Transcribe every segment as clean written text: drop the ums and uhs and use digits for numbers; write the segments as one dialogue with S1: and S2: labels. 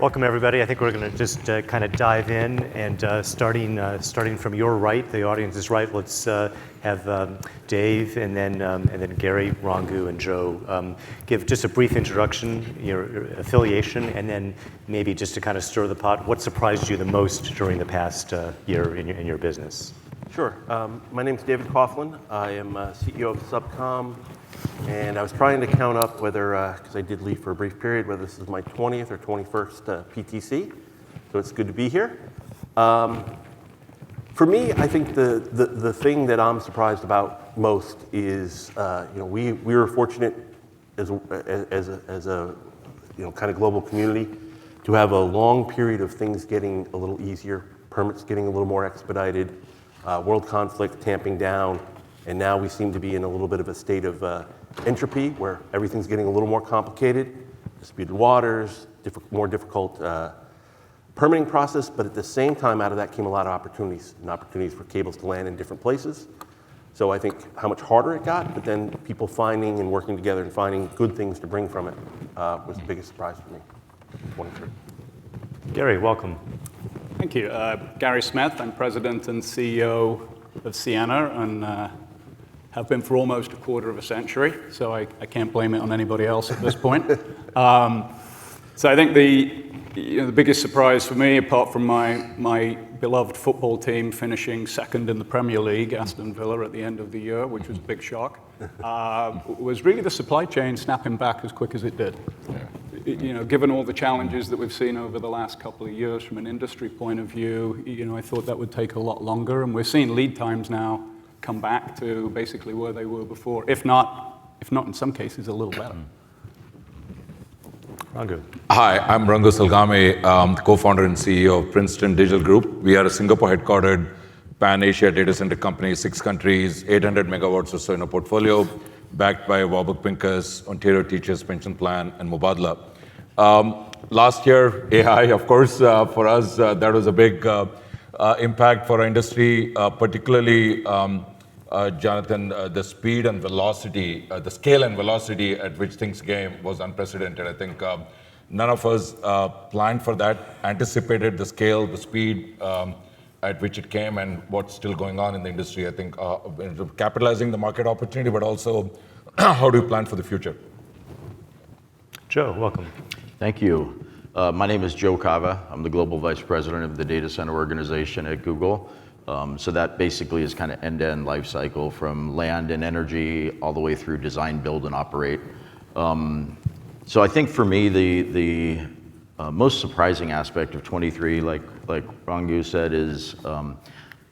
S1: Welcome everybody. I think we're going to just kind of dive in and starting from your right, the audience is right. Let's have Dave and then Gary, Rangu, and Joe give just a brief introduction, your affiliation, and then maybe just to kind of stir the pot. What surprised you the most during the past year in your business?
S2: Sure. My name is David Coughlin. I am CEO of Subcom, and I was trying to count up whether, because I did leave for a brief period, whether this is my 20th or 21st PTC. So it's good to be here. For me, I think the thing that I'm surprised about most is, we were fortunate as a kind of global community to have a long period of things getting a little easier, permits getting a little more expedited, world conflict tamping down, and now we seem to be in a little bit of a state of entropy where everything's getting a little more complicated, disputed waters, more difficult permitting process, but at the same time out of that came a lot of opportunities for cables to land in different places. So I think how much harder it got, but then people finding and working together and finding good things to bring from it was the biggest surprise for me. 23.
S1: Gary, welcome.
S3: Thank you. Gary Smith, I'm President and CEO of Sienna and have been for almost a quarter of a century, so I can't blame it on anybody else at this point. So I think the biggest surprise for me, apart from my beloved football team finishing second in the Premier League, Aston Villa, at the end of the year, which was a big shock, was really the supply chain snapping back as quick as it did. Given all the challenges that we've seen over the last couple of years from an industry point of view, I thought that would take a lot longer, and we're seeing lead times now come back to basically where they were before, if not in some cases a little better.
S1: Rangu.
S4: Hi, I'm Rangu Salgame, the co-founder and CEO of Princeton Digital Group. We are a Singapore-headquartered pan-Asia data center company, 6 countries, 800 megawatts or so in a portfolio, backed by Warburg Pincus, Ontario Teachers Pension Plan, and Mubadala. Last year, AI, of course, for us, that was a big impact for our industry, particularly, Jonathan, the speed and velocity, the scale and velocity at which things came was unprecedented. I think none of us planned for that, anticipated the scale, the speed at which it came, and what's still going on in the industry. I think capitalizing the market opportunity, but also how do we plan for the future?
S1: Joe, welcome.
S5: Thank you. My name is Joe Cava. I'm the Global Vice President of the Data Center Organization at Google. So that basically is kind of end-to-end life cycle from land and energy all the way through design, build, and operate. So I think for me, the most surprising aspect of 23, like Rangu said, is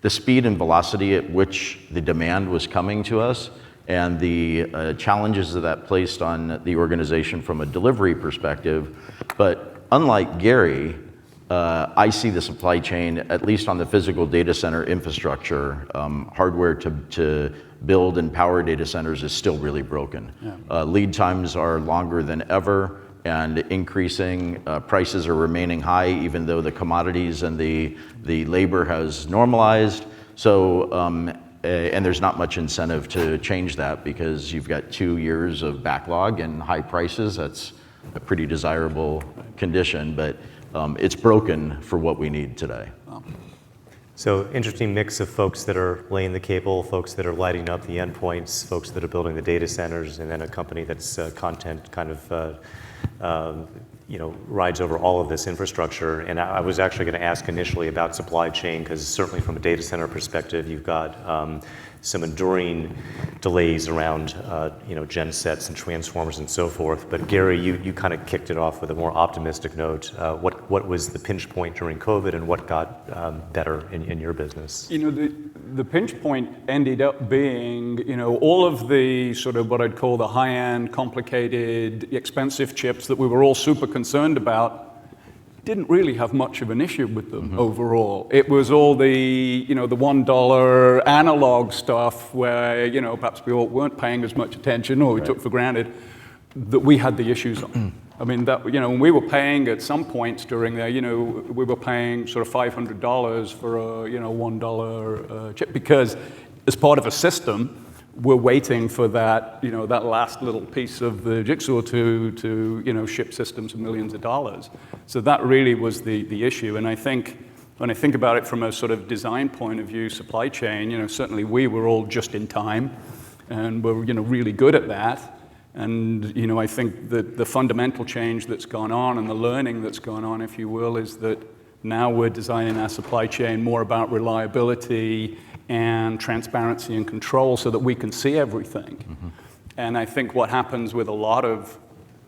S5: the speed and velocity at which the demand was coming to us, and the challenges that placed on the organization from a delivery perspective. But unlike Gary, I see the supply chain, at least on the physical data center infrastructure, hardware to build and power data centers is still really broken. Yeah. Lead times are longer than ever and increasing. Prices are remaining high, even though the commodities and the labor has normalized. So, and there's not much incentive to change that because you've got 2 years of backlog and high prices. That's a pretty desirable condition, but it's broken for what we need today.
S1: So interesting mix of folks that are laying the cable, folks that are lighting up the endpoints, folks that are building the data centers, and then a company that's content kind of rides over all of this infrastructure. And I was actually going to ask initially about supply chain, because certainly from a data center perspective, you've got some enduring delays around gen sets and transformers and so forth. But Gary, you kind of kicked it off with a more optimistic note. What was the pinch point during COVID, and what got better in your business?
S3: The pinch point ended up being, all of the sort of what I'd call the high-end, complicated, expensive chips that we were all super concerned about didn't really have much of an issue with them overall. It was all the, the $1 analog stuff where, perhaps we all weren't paying as much attention, or we took for granted, that we had the issues on. I mean, that, when we were paying at some points during there, we were paying sort of $500 for a, $1 chip, because as part of a system, we're waiting for that, that last little piece of the jigsaw to ship systems of millions of dollars. So that really was the issue. And I think when I think about it from a sort of design point of view, supply chain, certainly we were all just in time, and we're really good at that. And I think that the fundamental change that's gone on and the learning that's gone on, if you will, is that now we're designing our supply chain more about reliability and transparency and control so that we can see everything. Mm-hmm. And I think what happens with a lot of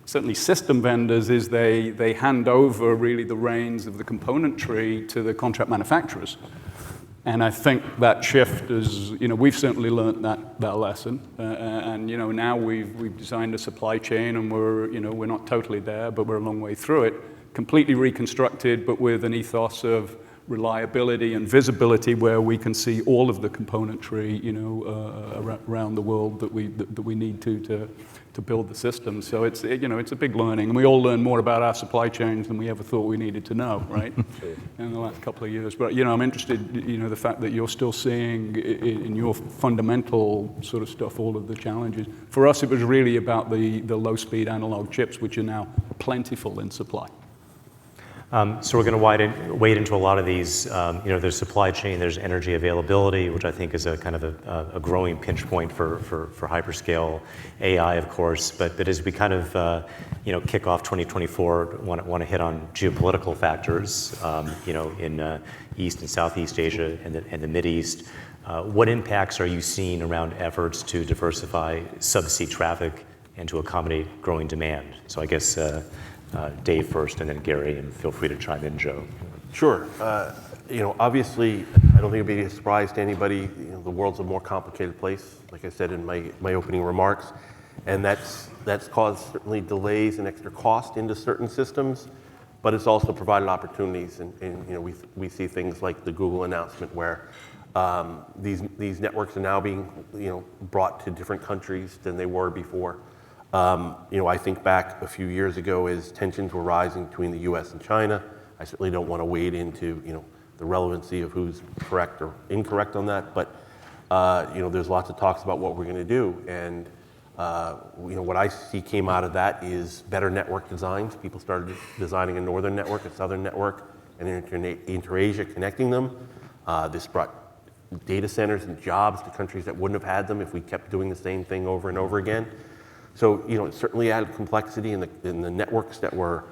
S3: certainly system vendors is they hand over really the reins of the component tree to the contract manufacturers. And I think that shift is, we've certainly learned that lesson. And now we've designed a supply chain, and we're not totally there, but we're a long way through it, completely reconstructed, but with an ethos of reliability and visibility where we can see all of the componentry, around the world that we need to build the system. So it's a big learning, and we all learn more about our supply chains than we ever thought we needed to know, right? In the last couple of years. But I'm interested, the fact that you're still seeing in your fundamental sort of stuff all of the challenges. For us, it was really about the low-speed analog chips, which are now plentiful in supply.
S1: So we're going to wade into a lot of these. There's supply chain, there's energy availability, which I think is a kind of a growing pinch point for hyperscale AI, of course. But as we kind of kick off 2024, want to hit on geopolitical factors, in East and Southeast Asia and the Mideast. What impacts are you seeing around efforts to diversify subsea traffic and to accommodate growing demand? So I guess. Dave first, and then Gary, and feel free to chime in, Joe.
S2: Sure. Obviously, I don't think it'd be a surprise to anybody. The world's a more complicated place, like I said in my opening remarks, and that's caused certainly delays and extra cost into certain systems, but it's also provided opportunities. And we see things like the Google announcement where these networks are now being brought to different countries than they were before. I think back a few years ago as tensions were rising between the U.S. and China. I certainly don't want to wade into, the relevancy of who's correct or incorrect on that, but, there's lots of talks about what we're going to do. And, what I see came out of that is better network designs. People started designing a northern network, a southern network, and inter-Asia connecting them. This brought data centers and jobs to countries that wouldn't have had them if we kept doing the same thing over and over again. So, it certainly added complexity in the networks that were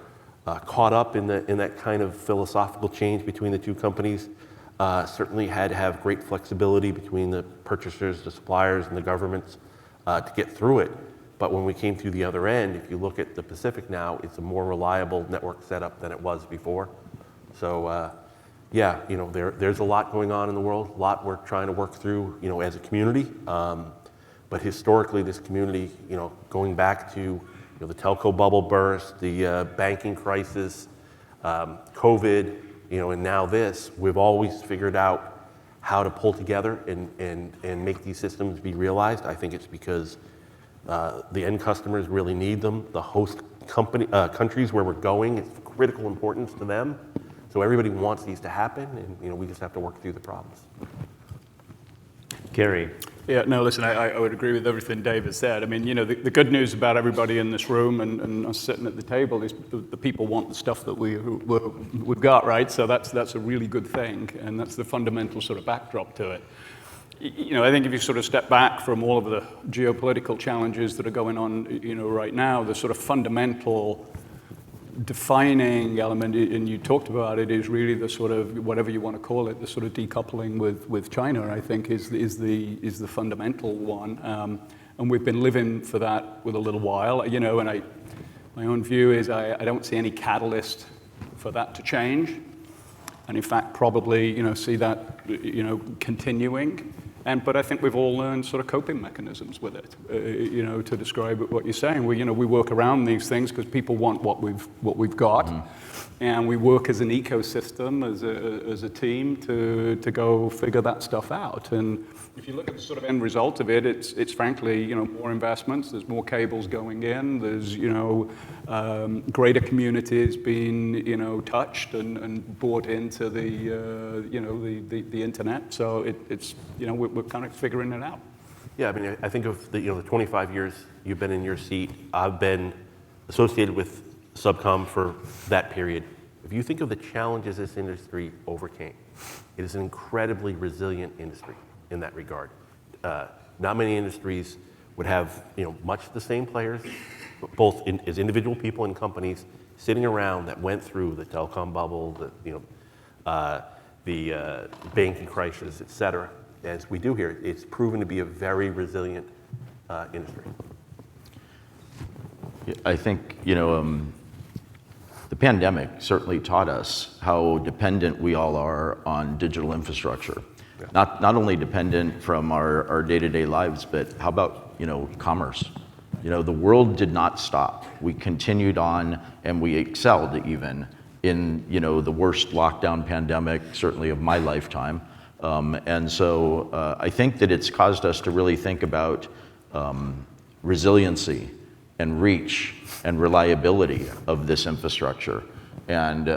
S2: caught up in that kind of philosophical change between the two companies. Certainly had to have great flexibility between the purchasers, the suppliers, and the governments to get through it. But when we came through the other end, if you look at the Pacific now, it's a more reliable network setup than it was before. So, there's a lot going on in the world, a lot we're trying to work through, as a community. But historically, this community, going back to the telco bubble burst, the banking crisis, COVID, and now this, we've always figured out how to pull together and make these systems be realized. I think it's because the end customers really need them. The host countries where we're going, it's of critical importance to them. So everybody wants these to happen, and we just have to work through the problems.
S1: Gary.
S3: Yeah, no, listen, I would agree with everything Dave has said. I mean, the good news about everybody in this room and us sitting at the table is the people want the stuff that we've got, right? So that's a really good thing, and that's the fundamental sort of backdrop to it. I think if you sort of step back from all of the geopolitical challenges that are going on, right now, the sort of fundamental defining element, and you talked about it, is really the sort of, whatever you want to call it, the sort of decoupling with China, I think, is the fundamental one. And we've been living for that with a little while, and my own view is I don't see any catalyst for that to change. And in fact, probably, see that, continuing. But I think we've all learned sort of coping mechanisms with it, to describe what you're saying. We work around these things because people want what we've got, and we work as an ecosystem, as a team to go figure that stuff out. And if you look at the sort of end result of it, it's frankly, more investments. There's more cables going in. There's greater communities being touched and bought into the internet. So it's we're kind of figuring it out.
S2: Yeah, I mean, I think of the 25 years you've been in your seat. I've been associated with Subcom for that period. If you think of the challenges this industry overcame, it is an incredibly resilient industry in that regard. Not many industries would have much the same players, both as individual people and companies sitting around that went through the telecom bubble, the banking crisis, et cetera. As we do here, it's proven to be a very resilient industry.
S5: I think, the pandemic certainly taught us how dependent we all are on digital infrastructure. Yeah. Not only dependent from our day-to-day lives, but how about, commerce? The world did not stop. We continued on and we excelled even in, the worst lockdown pandemic, certainly of my lifetime. And so I think that it's caused us to really think about resiliency and reach and reliability of this infrastructure. And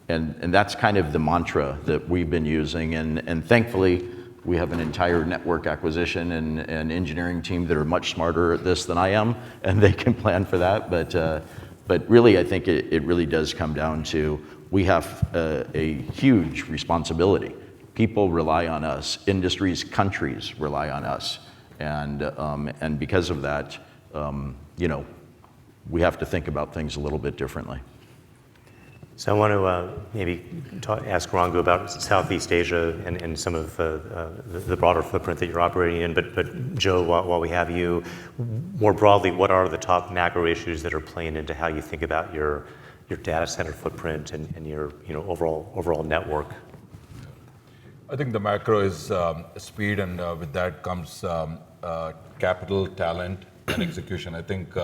S5: that's kind of the mantra that we've been using. And thankfully, we have an entire network acquisition and engineering team that are much smarter at this than I am, and they can plan for that. But really, I think it really does come down to we have a huge responsibility. People rely on us, industries, countries rely on us. And because of that, we have to think about things a little bit differently.
S1: So I want to maybe ask Rangu about Southeast Asia and some of the broader footprint that you're operating in. But Joe, while we have you, more broadly, what are the top macro issues that are playing into how you think about your data center footprint and your overall network?
S4: I think the macro is speed, and with that comes capital, talent, and execution. I think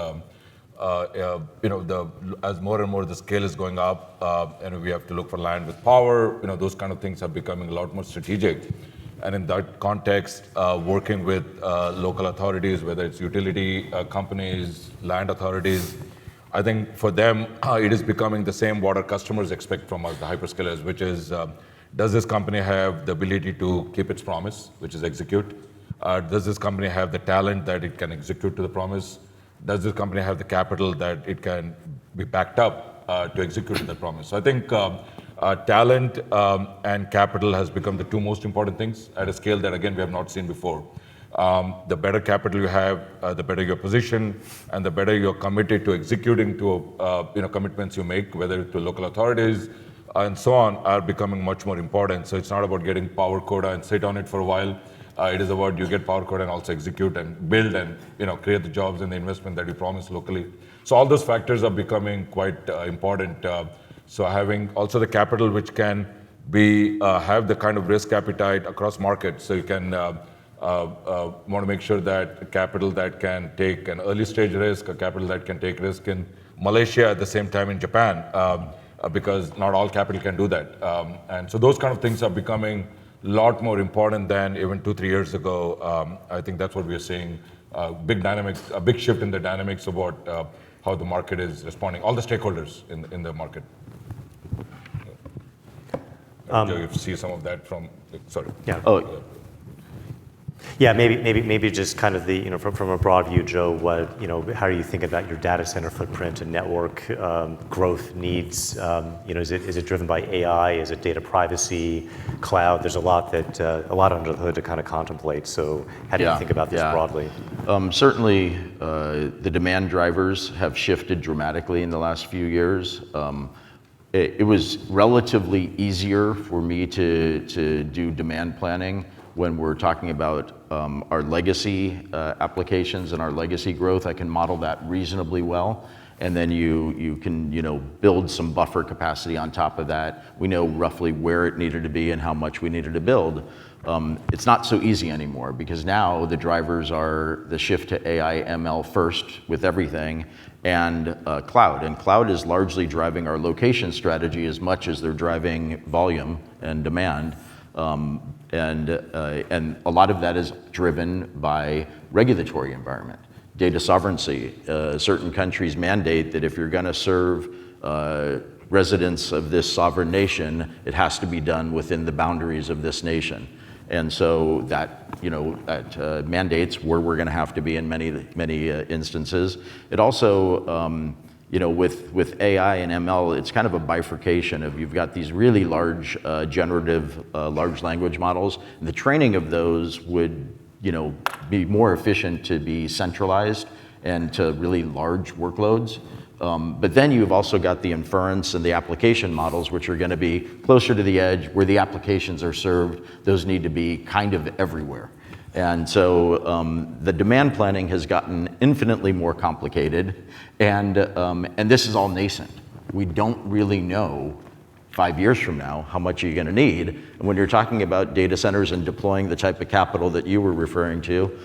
S4: as more and more the scale is going up, and we have to look for land with power. Those kind of things are becoming a lot more strategic. And in that context, working with local authorities, whether it's utility companies, land authorities, I think for them it is becoming the same what our customers expect from us, the hyperscalers, which is does this company have the ability to keep its promise, which is execute? Does this company have the talent that it can execute to the promise? Does this company have the capital that it can be backed up to execute to the promise? So I think talent and capital has become the two most important things at a scale that, again, we have not seen before. The better capital you have, the better your position, and the better you're committed to executing to commitments you make, whether to local authorities and so on, are becoming much more important. So it's not about getting power quota and sit on it for a while. It is about you get power quota and also execute and build and create the jobs and the investment that you promise locally. So all those factors are becoming quite important. So having also the capital which can be have the kind of risk appetite across markets. So you can want to make sure that capital that can take an early stage risk, a capital that can take risk in Malaysia at the same time in Japan, because not all capital can do that. And so those kind of things are becoming a lot more important than even 2-3 years ago. I think that's what we are seeing. Big dynamics, a big shift in the dynamics of what how the market is responding. All the stakeholders in the market. Joe, you see some of that from. Sorry.
S1: Yeah.
S5: Oh.
S1: Yeah, maybe just kind of the from a broad view, Joe. How do you think about your data center footprint and network growth needs? Is it driven by AI? Is it data privacy, cloud? There's a lot under the hood to kind of contemplate. So how do you think about this broadly?
S5: Certainly, the demand drivers have shifted dramatically in the last few years. It was relatively easier for me to do demand planning when we're talking about our legacy applications and our legacy growth. I can model that reasonably well. And then you can build some buffer capacity on top of that. We know roughly where it needed to be and how much we needed to build. It's not so easy anymore because now the drivers are the shift to AI, ML first with everything, and cloud. And cloud is largely driving our location strategy as much as they're driving volume and demand. And a lot of that is driven by regulatory environment, data sovereignty. Certain countries mandate that if you're going to serve residents of this sovereign nation, it has to be done within the boundaries of this nation. And so that, that mandates where we're going to have to be in many instances. It also, with AI and ML, it's kind of a bifurcation of you've got these really large generative large language models, and the training of those would, be more efficient to be centralized and to really large workloads. But then you've also got the inference and the application models, which are going to be closer to the edge where the applications are served. Those need to be kind of everywhere. And so the demand planning has gotten infinitely more complicated, and this is all nascent. We don't really know 5 years from now how much you're going to need. And when you're talking about data centers and deploying the type of capital that you were referring to,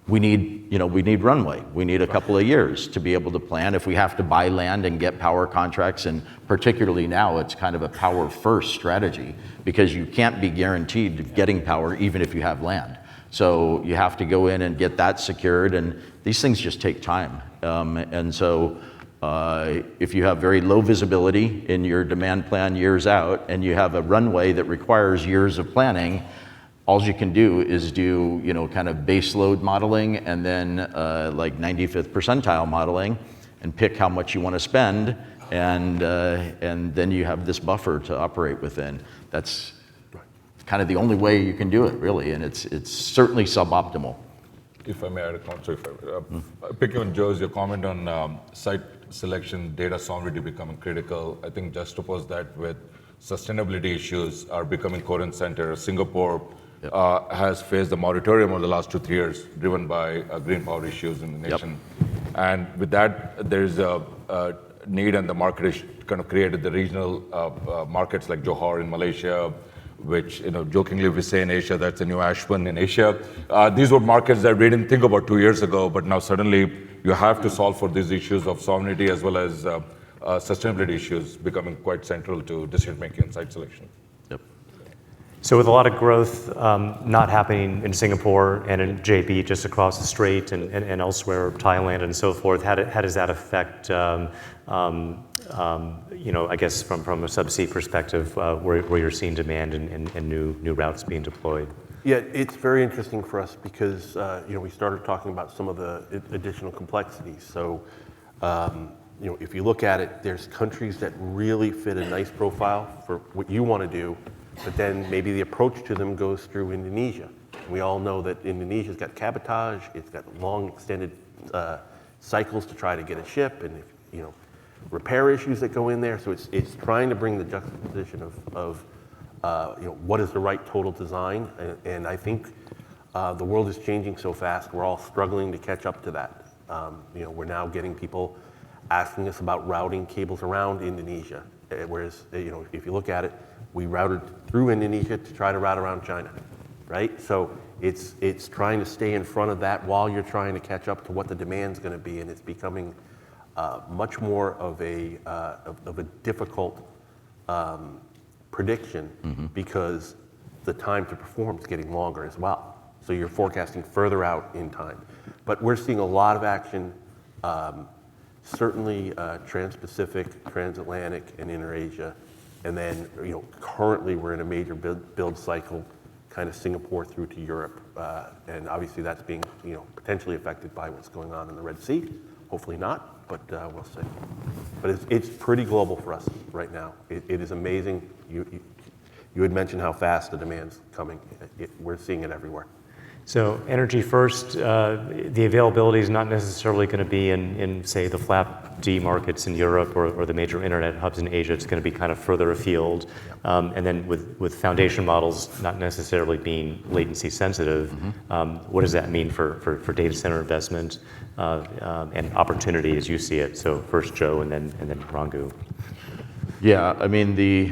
S5: we need runway. We need a couple of years to be able to plan. If we have to buy land and get power contracts, and particularly now, it's kind of a power first strategy because you can't be guaranteed getting power even if you have land. So you have to go in and get that secured, and these things just take time. And so if you have very low visibility in your demand plan years out, and you have a runway that requires years of planning, all you can do is do, kind of base load modeling and then like 95th percentile modeling and pick how much you want to spend, and then you have this buffer to operate within. That's kind of the only way you can do it, really, and it's certainly suboptimal.
S4: If I may add a comment, picking on Joe's, your comment on site selection, data sovereignty becoming critical, I think juxtapose that with sustainability issues are becoming core and center. Singapore has faced the moratorium over the last 2-3 years, driven by green power issues in the nation. Yep. And with that, there's a need, and the market is kind of created the regional markets like Johor in Malaysia, which, jokingly we say in Asia, that's a new Ashburn in Asia. These were markets that we didn't think about 2 years ago, but now suddenly you have to solve for these issues of sovereignty as well as sustainability issues becoming quite central to decision-making and site selection.
S1: So with a lot of growth not happening in Singapore and in JB just across the strait and elsewhere, Thailand and so forth, how does that affect, I guess from a Subsea perspective, where you're seeing demand and new routes being deployed?
S2: Yeah, it's very interesting for us because we started talking about some of the additional complexities. So if you look at it, there's countries that really fit a nice profile for what you want to do, but then maybe the approach to them goes through Indonesia. We all know that Indonesia's got cabotage, it's got long extended cycles to try to get a ship, and repair issues that go in there. So it's trying to bring the juxtaposition of what is the right total design, and I think the world is changing so fast. We're all struggling to catch up to that. We're now getting people asking us about routing cables around Indonesia, whereas if you look at it, we routed through Indonesia to try to route around China, right? So it's trying to stay in front of that while you're trying to catch up to what the demand's going to be, and it's becoming much more of a difficult prediction because the time to perform is getting longer as well. So you're forecasting further out in time. But we're seeing a lot of action, certainly Trans-Pacific, Transatlantic, and Inter-Asia. And then, currently we're in a major build cycle, kind of Singapore through to Europe. And obviously that's being, potentially affected by what's going on in the Red Sea. Hopefully not, but we'll see. But it's pretty global for us right now. It is amazing. You had mentioned how fast the demand's coming. We're seeing it everywhere.
S1: So energy first, the availability is not necessarily going to be in say, the flap D markets in Europe or the major internet hubs in Asia. It's going to be kind of further afield. And then with foundation models not necessarily being latency sensitive, what does that mean for data center investment and opportunity as you see it? So first Joe and then Rangu.
S5: Yeah, I mean, the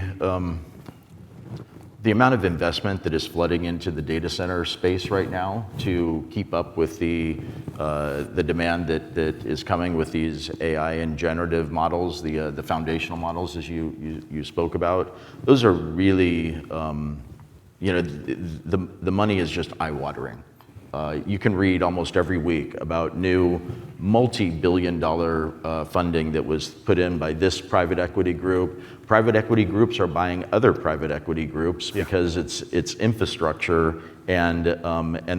S5: amount of investment that is flooding into the data center space right now to keep up with the demand that is coming with these AI and generative models, the foundational models as you spoke about, those are really, the money is just eye-watering. You can read almost every week about new multi-billion-dollar funding that was put in by this private equity group. Private equity groups are buying other private equity groups because it's infrastructure, and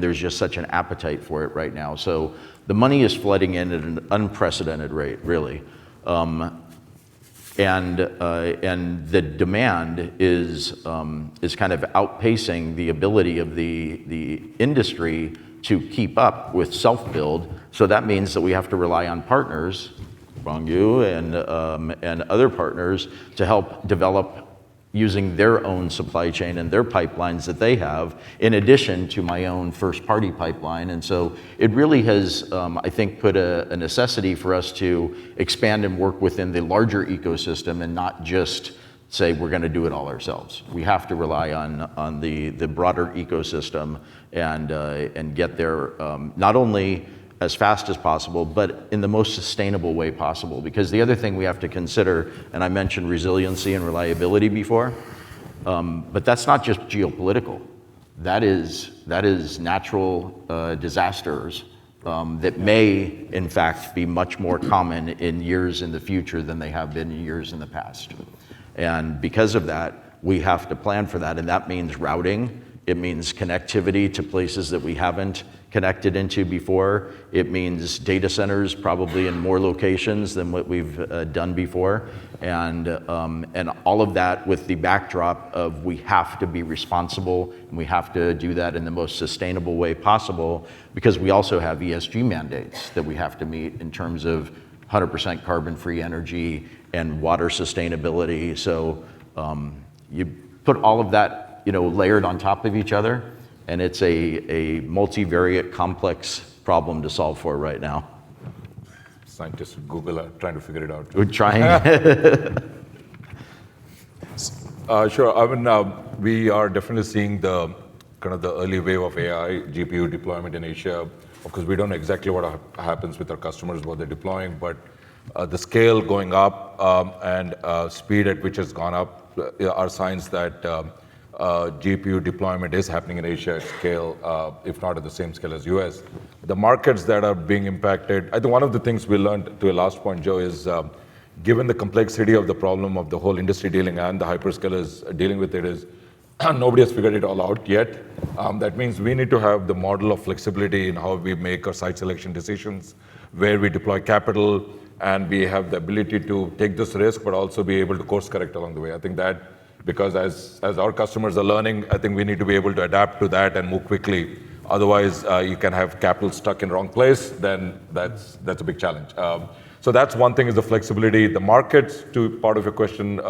S5: there's just such an appetite for it right now. So the money is flooding in at an unprecedented rate, really. And the demand is kind of outpacing the ability of the industry to keep up with self-build. So that means that we have to rely on partners, Bangyu and other partners, to help develop using their own supply chain and their pipelines that they have, in addition to my own first-party pipeline. And so it really has, I think, put a necessity for us to expand and work within the larger ecosystem and not just say we're going to do it all ourselves. We have to rely on the broader ecosystem and get there not only as fast as possible, but in the most sustainable way possible. Because the other thing we have to consider, and I mentioned resiliency and reliability before, but that's not just geopolitical. That is natural disasters that may, in fact, be much more common in years in the future than they have been in years in the past. And because of that, we have to plan for that, and that means routing. It means connectivity to places that we haven't connected into before. It means data centers probably in more locations than what we've done before. And all of that with the backdrop of we have to be responsible, and we have to do that in the most sustainable way possible, because we also have ESG mandates that we have to meet in terms of 100% carbon-free energy and water sustainability. So you put all of that layered on top of each other, and it's a multivariate, complex problem to solve for right now.
S4: Scientists at Google are trying to figure it out.
S5: We're trying.
S4: Sure. I mean, we are definitely seeing the kind of the early wave of AI GPU deployment in Asia. Of course, we don't know exactly what happens with our customers, what they're deploying, but the scale going up and speed at which has gone up are signs that GPU deployment is happening in Asia at scale, if not at the same scale as US. The markets that are being impacted, I think one of the things we learned, to a last point, Joe, is given the complexity of the problem of the whole industry dealing and the hyperscalers dealing with it, is nobody has figured it all out yet. That means we need to have the model of flexibility in how we make our site selection decisions, where we deploy capital, and we have the ability to take this risk, but also be able to course correct along the way. I think that, because as our customers are learning, I think we need to be able to adapt to that and move quickly. Otherwise, you can have capital stuck in the wrong place, then that's a big challenge. So that's one thing, is the flexibility. The markets, to part of your question,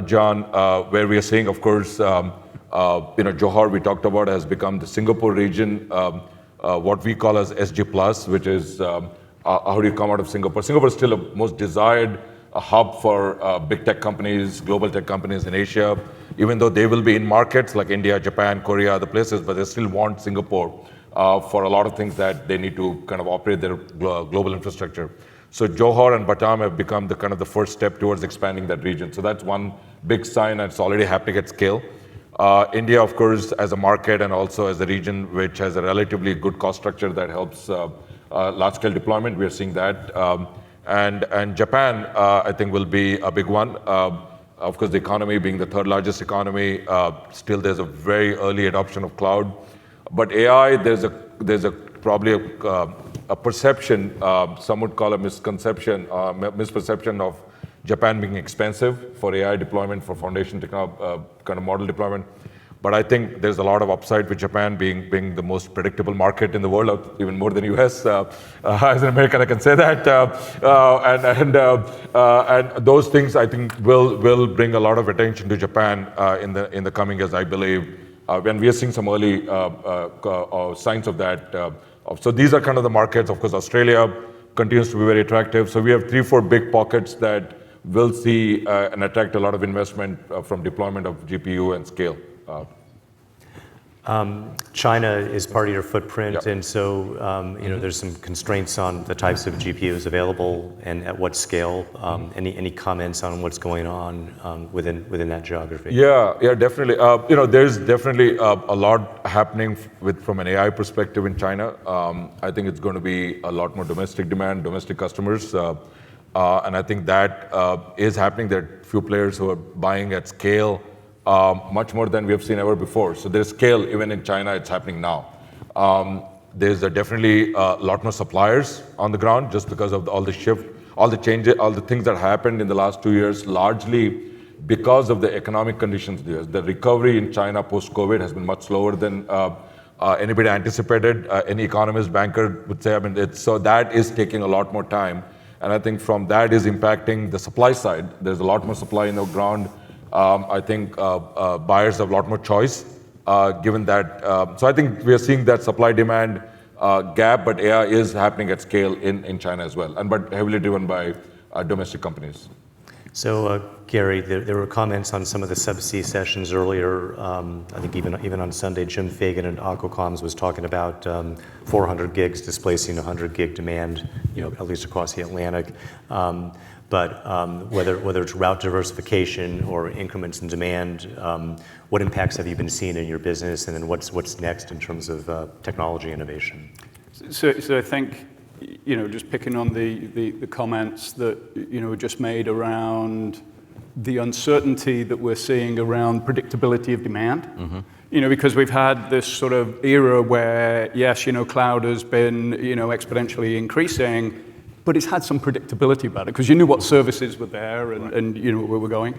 S4: John, where we are seeing, of course, Johor, we talked about, has become the Singapore region, what we call as SG+, which is how do you come out of Singapore? Singapore is still the most desired hub for big tech companies, global tech companies in Asia, even though they will be in markets like India, Japan, Korea, other places, but they still want Singapore for a lot of things that they need to kind of operate their global infrastructure. So Johor and Batam have become the kind of the first step towards expanding that region. So that's one big sign, and it's already happening at scale. India, of course, as a market and also as a region which has a relatively good cost structure that helps large-scale deployment, we are seeing that. And Japan, I think, will be a big one. Of course, the economy being the third largest economy, still there's a very early adoption of cloud. But AI, there's probably a perception, some would call a misconception, misperception of Japan being expensive for AI deployment, for foundation kind of model deployment. But I think there's a lot of upside with Japan being the most predictable market in the world, even more than US. As an American, I can say that. And those things, I think, will bring a lot of attention to Japan in the coming years, I believe. When we are seeing some early signs of that. So these are kind of the markets. Of course, Australia continues to be very attractive. So we have 3-4 big pockets that will see and attract a lot of investment from deployment of GPU and scale.
S1: China is part of your footprint,
S4: Yep.
S1: and so there's some constraints on the types of GPUs available and at what scale. Any comments on what's going on within that geography?
S4: Yeah, definitely. There's definitely a lot happening from an AI perspective in China. I think it's going to be a lot more domestic demand, domestic customers, and I think that is happening. There are few players who are buying at scale, much more than we have seen ever before. So there's scale even in China. It's happening now. There's definitely a lot more suppliers on the ground just because of all the shift, all the changes, all the things that happened in the last 2 years, largely because of the economic conditions there. The recovery in China post-COVID has been much slower than anybody anticipated. Any economist, banker would say, so that is taking a lot more time. And I think from that is impacting the supply side. There's a lot more supply in the ground. I think buyers have a lot more choice, given that. So I think we are seeing that supply-demand gap, but AI is happening at scale in China as well, but heavily driven by domestic companies.
S1: So, Gary, there were comments on some of the Subsea sessions earlier. I think even on Sunday, Jim Fagan at Aquacomms was talking about 400 gigs displacing 100 gig demand, at least across the Atlantic. But whether it's route diversification or increments in demand, what impacts have you been seeing in your business, and then what's next in terms of technology innovation?
S3: So I think, just picking on the comments that were just made around the uncertainty that we're seeing around predictability of demand. Because we've had this sort of era where, yes, cloud has been, exponentially increasing, but it's had some predictability about it because you knew what services were there and you knew where we were going.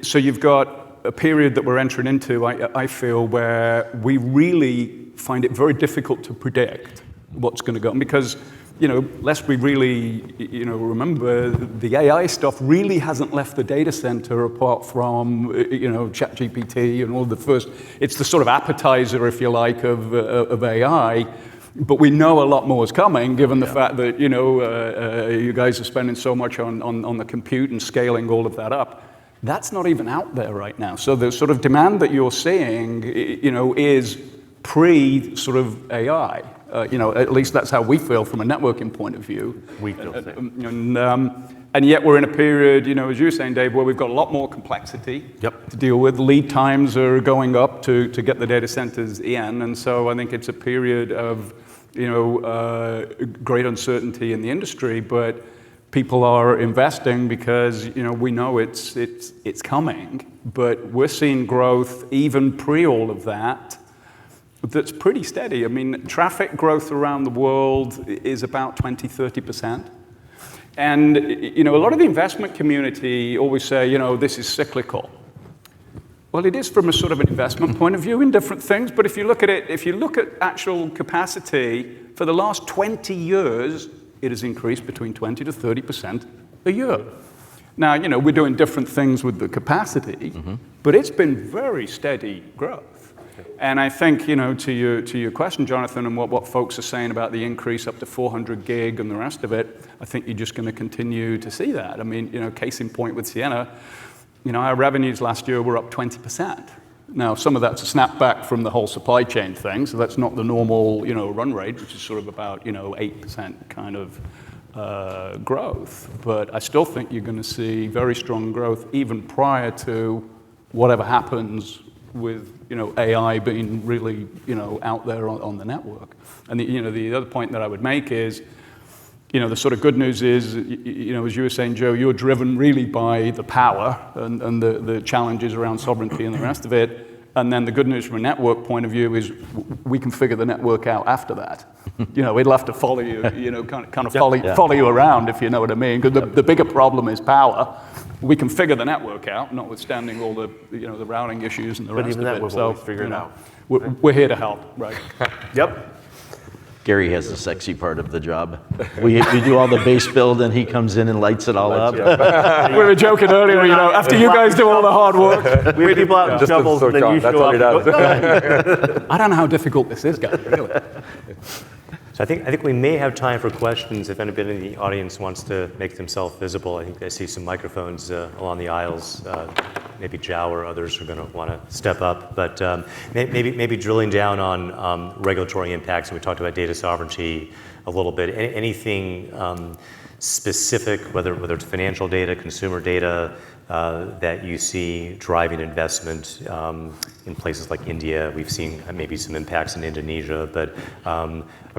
S3: So you've got a period that we're entering into, I feel, where we really find it very difficult to predict what's going to go on because, lest we really, remember the AI stuff really hasn't left the data center apart from, ChatGPT and all the first, it's the sort of appetizer, if you like, of AI. But we know a lot more is coming, given the fact that you guys are spending so much on the compute and scaling all of that up. That's not even out there right now. So the sort of demand that you're seeing, is pre sort of AI. At least that's how we feel from a networking point of view.
S2: We feel the same.
S3: And yet we're in a period, as you were saying, Dave, where we've got a lot more complexity to deal with. Lead times are going up to get the data centers in. And so I think it's a period of, great uncertainty in the industry, but people are investing because, we know it's coming. But we're seeing growth even pre all of that. That's pretty steady. I mean, traffic growth around the world is about 20-30%. And, a lot of the investment community always say, this is cyclical. Well, it is from a sort of an investment point of view in different things, but if you look at it, if you look at actual capacity, for the last 20 years, it has increased between 20 to 30% a year. Now, we're doing different things with the capacity, but it's been very steady growth. And I think, to your question, Jonathan, and what folks are saying about the increase up to 400 gig and the rest of it, I think you're just going to continue to see that. I mean, case in point with Ciena, our revenues last year were up 20%. Now, some of that's a snapback from the whole supply chain thing, so that's not the normal, run rate, which is sort of about, 8% kind of growth. But I still think you're going to see very strong growth even prior to whatever happens with AI being really out there on the network. And the other point that I would make is the sort of good news is as you were saying, Joe, you're driven really by the power and the challenges around sovereignty and the rest of it. And then the good news from a network point of view is we can figure the network out after that. We'd love to follow you, kind of follow you around, if you know what I mean. Because the bigger problem is power. We can figure the network out, notwithstanding all the the routing issues and the rest of it.
S2: But even that we've always figured out.
S3: We're here to help, right?
S2: Yep.
S5: Gary has the sexy part of the job. We do all the base build, and he comes in and lights it all up.
S3: We were joking earlier, after you guys do all the hard work.
S2: We have people out in shovels, and then you show up.
S3: I don't know how difficult this is, guys, really.
S1: So I think we may have time for questions if anybody in the audience wants to make themselves visible. I think I see some microphones along the aisles. maybe Zhao or others are going to want to step up. But maybe drilling down on regulatory impacts, and we talked about data sovereignty a little bit. Anything specific, whether it's financial data, consumer data, that you see driving investment in places like India? We've seen maybe some impacts in Indonesia, but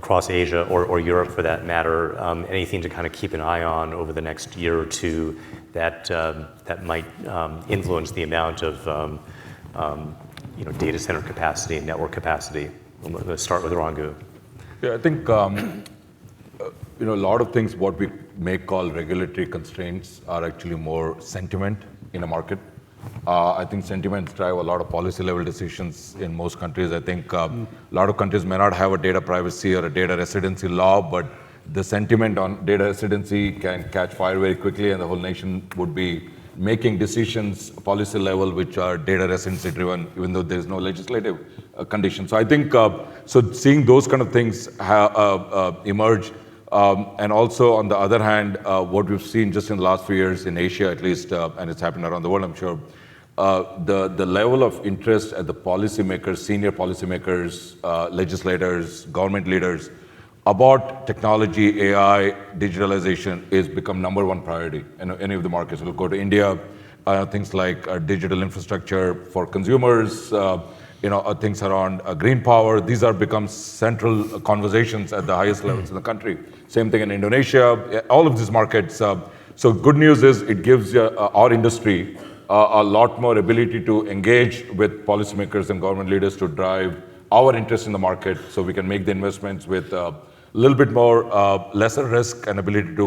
S1: across Asia or Europe for that matter, anything to kind of keep an eye on over the next year or two that might influence the amount of data center capacity and network capacity? Let's start with Rangu.
S4: Yeah, I think a lot of things what we may call regulatory constraints are actually more sentiment in a market. I think sentiments drive a lot of policy level decisions in most countries. I think a lot of countries may not have a data privacy or a data residency law, but the sentiment on data residency can catch fire very quickly, and the whole nation would be making decisions policy level which are data residency driven, even though there's no legislative condition. So I think seeing those kind of things emerge. And also, on the other hand, what we've seen just in the last few years in Asia, at least, and it's happened around the world, I'm sure, the level of interest at the policymakers, senior policymakers, legislators, government leaders about technology, AI, digitalization is become #1 priority in any of the markets. We'll go to India, things like digital infrastructure for consumers, things around green power. These are become central conversations at the highest levels in the country. Same thing in Indonesia, all of these markets. So good news is it gives our industry a lot more ability to engage with policymakers and government leaders to drive our interest in the market, so we can make the investments with a little bit more lesser risk and ability to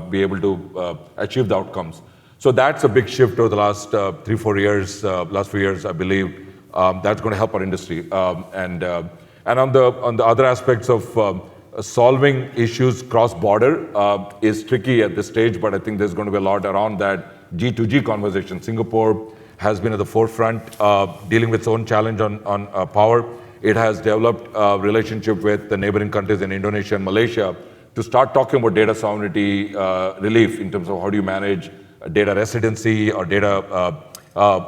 S4: be able to achieve the outcomes. So that's a big shift over the last 3-4 years, last few years, I believe. That's going to help our industry. And on the other aspects of solving issues cross-border is tricky at this stage, but I think there's going to be a lot around that G2G conversation. Singapore has been at the forefront dealing with its own challenge on power. It has developed a relationship with the neighboring countries in Indonesia and Malaysia to start talking about data sovereignty relief in terms of how do you manage data residency or data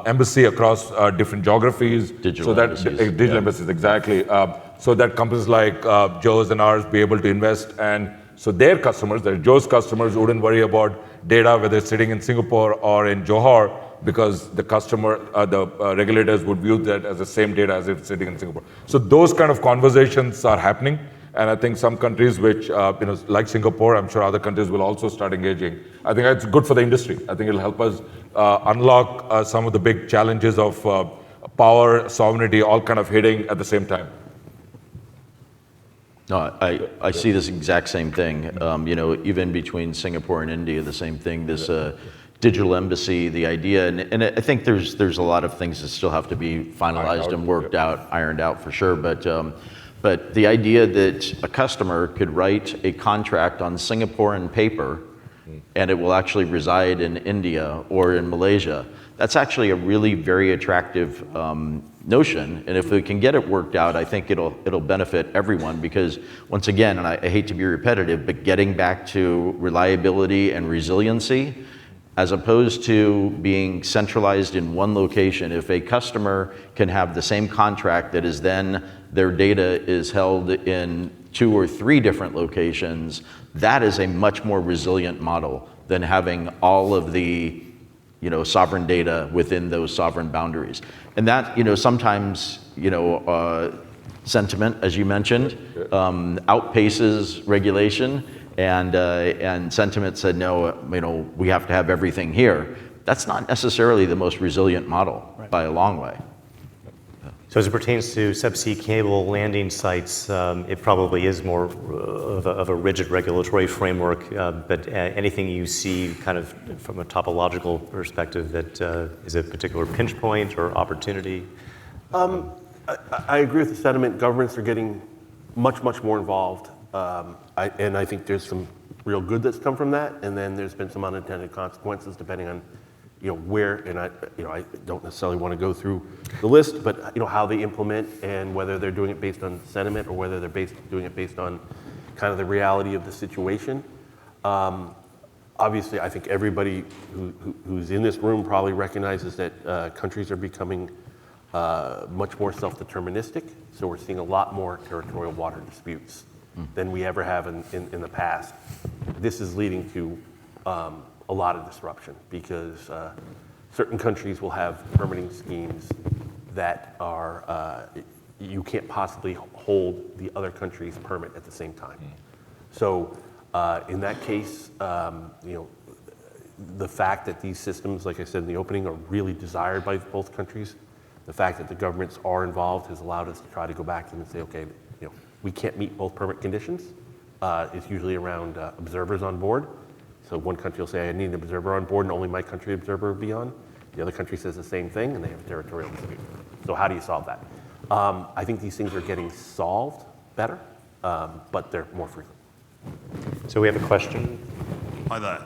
S4: embassy across different geographies.
S5: Digital
S4: embassies, exactly. So that companies like Joe's and ours be able to invest, and so their customers, their Joe's customers, wouldn't worry about data whether it's sitting in Singapore or in Johor, because the customer, the regulators would view that as the same data as if it's sitting in Singapore. So those kind of conversations are happening. And I think some countries which, like Singapore, I'm sure other countries will also start engaging. I think it's good for the industry. I think it'll help us unlock some of the big challenges of power, sovereignty, all kind of hitting at the same time.
S5: No, I see this exact same thing. Even between Singapore and India, the same thing. This digital embassy, the idea, and I think there's a lot of things that still have to be finalized and worked out, ironed out for sure. But the idea that a customer could write a contract on Singaporean paper and it will actually reside in India or in Malaysia, that's actually a really very attractive notion. And if we can get it worked out, I think it'll benefit everyone, because once again, and I hate to be repetitive, but getting back to reliability and resiliency, as opposed to being centralized in one location. If a customer can have the same contract that is then their data is held in 2 or 3 different locations, that is a much more resilient model than having all of the sovereign data within those sovereign boundaries. And that, sometimes, sentiment, as you mentioned, outpaces regulation. And sentiment said, no, we have to have everything here. That's not necessarily the most resilient model by a long way.
S1: So as it pertains to subsea cable landing sites, it probably is more of a rigid regulatory framework, but anything you see kind of from a topological perspective that is a particular pinch point or opportunity?
S2: I agree with the sentiment. Governments are getting much more involved. And I think there's some real good that's come from that, and then there's been some unintended consequences depending on, where. And I don't necessarily want to go through the list, but how they implement and whether they're doing it based on sentiment or whether they're doing it based on kind of the reality of the situation. obviously, I think everybody who's in this room probably recognizes that countries are becoming much more self-deterministic. So we're seeing a lot more territorial water disputes than we ever have in the past. This is leading to a lot of disruption because certain countries will have permitting schemes that are, you can't possibly hold the other country's permit at the same time. So in that case, the fact that these systems, like I said in the opening, are really desired by both countries, the fact that the governments are involved has allowed us to try to go back to them and say, okay, we can't meet both permit conditions. It's usually around observers on board. So one country will say, I need an observer on board, and only my country observer will be on. The other country says the same thing, and they have a territorial dispute. So how do you solve that? I think these things are getting solved better, but they're more frequent.
S1: So we have a question.
S6: Hi there.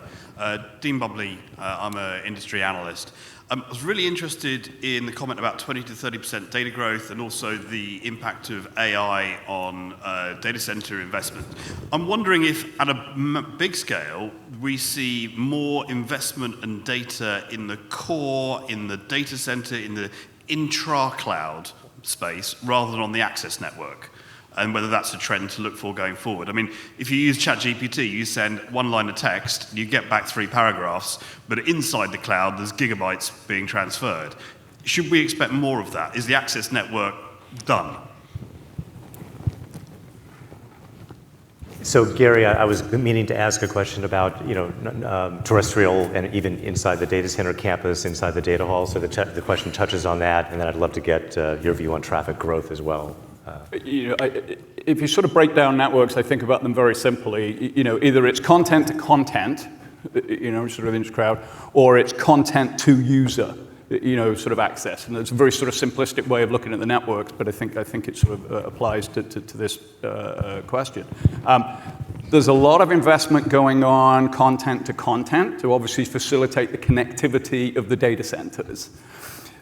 S6: Dean Bubley, I'm an industry analyst. I was really interested in the comment about 20 to 30% data growth and also the impact of AI on data center investment. I'm wondering if at a big scale, we see more investment and data in the core, in the data center, in the intra-cloud space, rather than on the access network. And whether that's a trend to look for going forward. I mean, if you use ChatGPT, you send one line of text, you get back 3 paragraphs, but inside the cloud, there's gigabytes being transferred. Should we expect more of that? Is the access network done?
S1: So Gary, I was meaning to ask a question about terrestrial and even inside the data center campus, inside the data hall. So the question touches on that, and then I'd love to get your view on traffic growth as well.
S3: If you sort of break down networks, I think about them very simply. Either it's content to content, sort of in this crowd, or it's content to user, sort of access. And it's a very sort of simplistic way of looking at the networks, but I think it sort of applies to this question. There's a lot of investment going on content to content to obviously facilitate the connectivity of the data centers.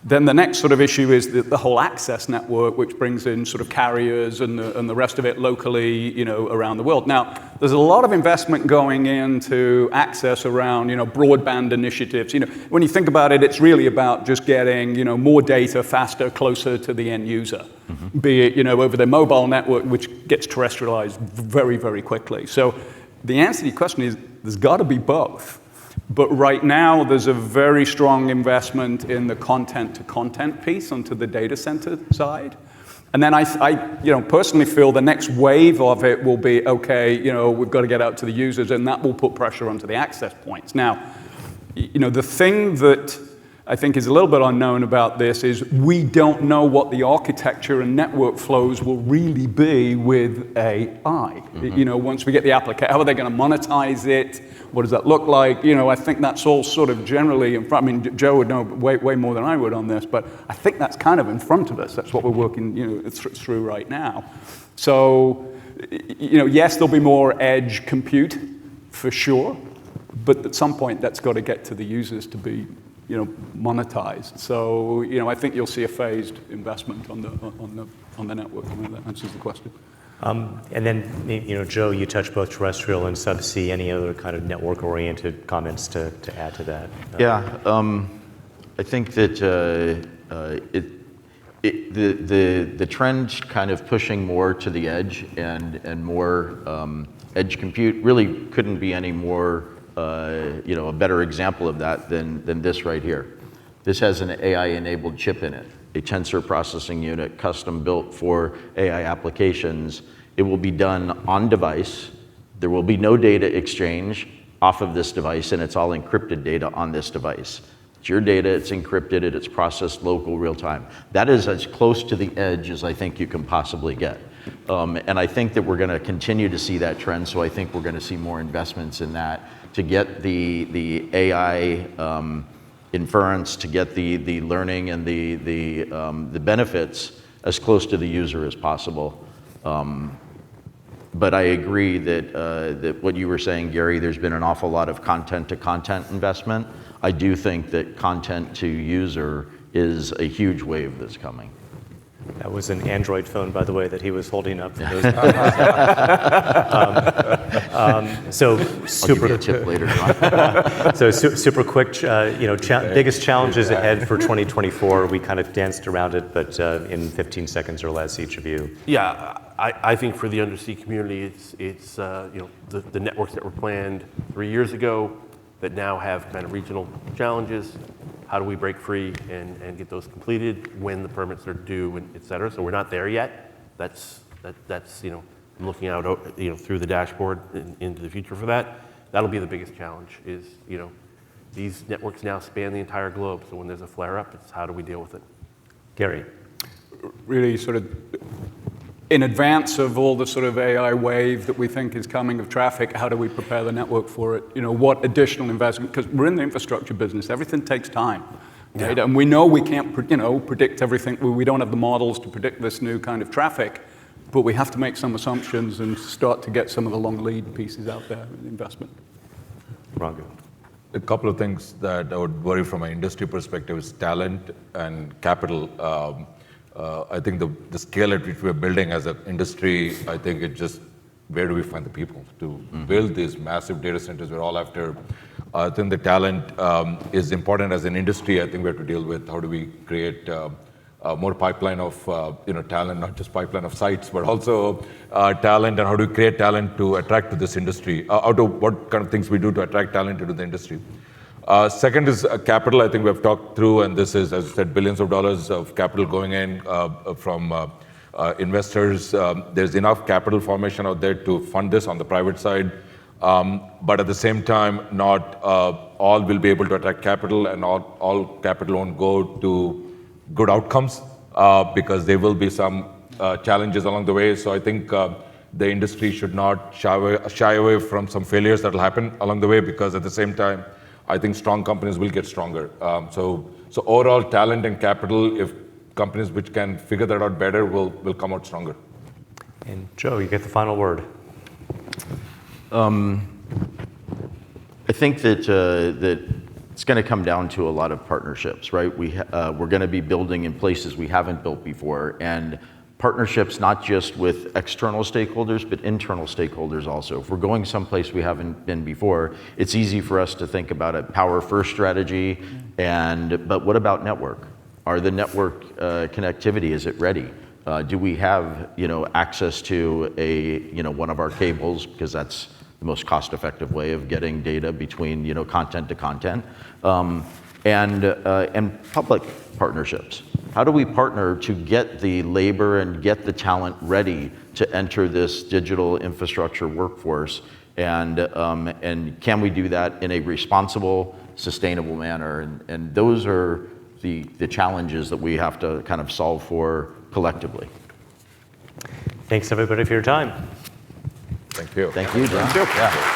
S3: Then the next sort of issue is the whole access network, which brings in sort of carriers and the rest of it locally, around the world. Now, there's a lot of investment going into access around, broadband initiatives. When you think about it, it's really about just getting, more data faster, closer to the end user. Mm-hmm. Be it, over the mobile network, which gets terrestrialized very, very quickly. So the answer to your question is there's got to be both. But right now, there's a very strong investment in the content-to-content piece onto the data center side. And then I personally feel the next wave of it will be, okay, we've got to get out to the users, and that will put pressure onto the access points. Now, the thing that I think is a little bit unknown about this is we don't know what the architecture and network flows will really be with AI. Mm-hmm. Once we get the application, how are they going to monetize it? What does that look like? I think that's all sort of generally in front. I mean, Joe would know way more than I would on this, but I think that's kind of in front of us. That's what we're working, through right now. So, yes, there'll be more edge compute for sure, but at some point that's got to get to the users to be, monetized. So, I think you'll see a phased investment on the network. That answers the question.
S1: And then, Joe, you touched both terrestrial and subsea. Any other kind of network-oriented comments to add to that?
S5: Yeah, I think that the trend kind of pushing more to the edge and more edge compute really couldn't be any more, a better example of that than this right here. This has an AI-enabled chip in it, a tensor processing unit custom built for AI applications. It will be done on device. There will be no data exchange off of this device, and it's all encrypted data on this device. It's your data, it's encrypted, it's processed local real time. That is as close to the edge as I think you can possibly get. And I think that we're going to continue to see that trend, so I think we're going to see more investments in that to get the AI inference, to get the learning and the benefits as close to the user as possible. But I agree that what you were saying, Gary, there's been an awful lot of content-to-content investment. I do think that content to user is a huge wave that's coming.
S1: That was an Android phone, by the way, that he was holding up. For those so
S5: I'll give
S1: super.
S5: you a tip later, John.
S1: So super quick, biggest challenges ahead for 2024. We kind of danced around it, but in 15 seconds or less, each of you.
S2: Yeah, I think for the undersea community, it's the networks that were planned 3 years ago that now have kind of regional challenges. How do we break free and get those completed when the permits are due, and et cetera? So we're not there yet. That's looking out through the dashboard into the future for that. That'll be the biggest challenge. Is these networks now span the entire globe. So when there's a flare up, it's how do we deal with it?
S1: Gary.
S3: Really sort of in advance of all the sort of AI wave that we think is coming of traffic, how do we prepare the network for it? What additional investment? Because we're in the infrastructure business, everything takes time, right?
S2: Yeah.
S3: And we know we can't, predict everything. We don't have the models to predict this new kind of traffic, but we have to make some assumptions and start to get some of the long lead pieces out there in investment.
S1: Raghu.
S4: A couple of things that I would worry from an industry perspective is talent and capital. I think the scale at which we're building as an industry, I think it just, where do we find the people to build these massive data centers we're all after? I think the talent is important as an industry. I think we have to deal with how do we create more pipeline of talent, not just pipeline of sites, but also talent, and how do we create talent to attract to this industry? What kind of things we do to attract talent into the industry? Second is capital. I think we have talked through, and this is, as I said, billions of dollars of capital going in from investors. There's enough capital formation out there to fund this on the private side. But at the same time, not all will be able to attract capital, and all capital won't go to good outcomes because there will be some challenges along the way. So I think the industry should not shy away from some failures that will happen along the way, because at the same time, I think strong companies will get stronger. So overall, talent and capital, if companies which can figure that out better will come out stronger.
S1: And Joe, you get the final word.
S5: I think that it's going to come down to a lot of partnerships, right? We're going to be building in places we haven't built before, and partnerships not just with external stakeholders, but internal stakeholders also. If we're going someplace we haven't been before, it's easy for us to think about a power-first strategy, but what about network? Are the network connectivity, is it ready? Do we have access to one of our cables, because that's the most cost-effective way of getting data between content to content, and public partnerships. How do we partner to get the labor and get the talent ready to enter this digital infrastructure workforce, and can we do that in a responsible, sustainable manner? And those are the challenges that we have to kind of solve for collectively.
S1: Thanks everybody for your time.
S4: Thank you.
S5: Thank you, John.
S1: Yeah.